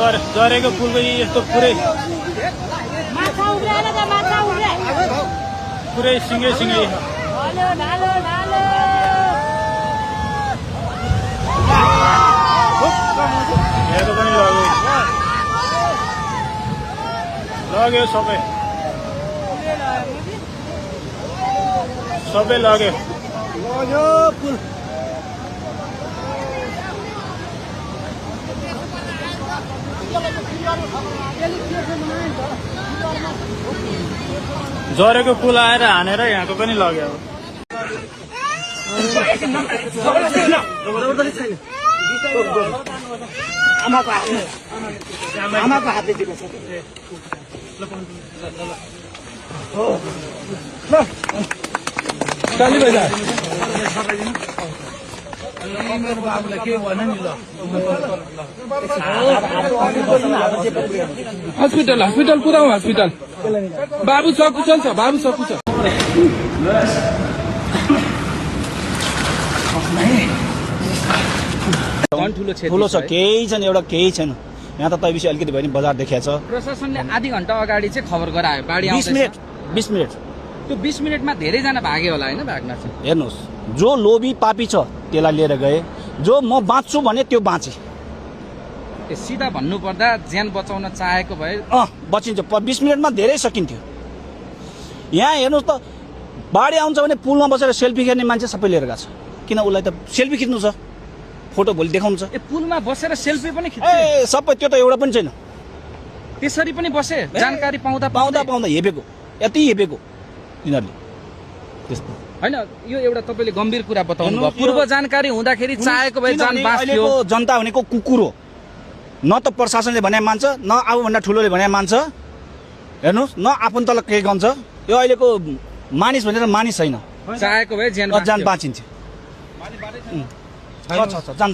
झरेको पुलको यस्तो पुरै सिँगै हेर्नु पनि लग्यो सबै लग्यो पुल झरेको पुल आएर हानेर यहाँको पनि लग्यो आमाको हातले दिएको छ काली बजार मेरो बाबुलाई के भन नि ल हस्पिटल पुऱ्याउ हस्पिटल बाबु सकुशल छ ठुलो छ केही छैन एउटा केही छैन यहाँ त तैबिसी अलिकति भयो नि बजार देखिया छ प्रशासनले आधी घण्टा अगाडि चाहिँ खबर गरायो बाढी आउँदैछ 20 मिनट त्यो 20 मिनटमा धेरैजना भाग्यो होला हैन भाग्न चाहिँ हेर्नुहोस् जो लोभी पापी छ त्यसलाई लिएर गए जो म बाँच्छु भने त्यो बाँचे सिधा भन्नु पर्दा ज्यान बचाउन चाहेको भए बचिन्छ 20 मिनटमा धेरै सकिन्थ्यो यहाँ हेर्नुहोस् त बाढी आउँछ भने पुलमा बसेर सेल्फी खेर्ने मान्छे सबै लिएर गएको छ किन उसलाई त सेल्फी खिच्नु छ फोटो भोलि देखाउनु छ पुलमा बसेर सेल्फी पनि खिच्छ सबै त्यो त एउटा पनि छैन त्यसरी पनि बसे जानकारी पाउँदा हेपेको यति हेपेको तिनीहरूले त्यस्तो हैन यो एउटा तपाईले गम्भीर कुरा बताउनु भयो पूर्व जानकारी हुँदाखेरि चाहेको भए जान बाँच्थ्यो जनता भनेको कुकुर हो न त प्रशासनले भने मान्छ न आफूभन्दा ठुलोले भने मान्छ हेर्नुहोस् न आफन्तलाई के गन्छ यो अहिलेको मानिस भनेर मानिस छैन चाहेको भए जान बाँचिन्छ जान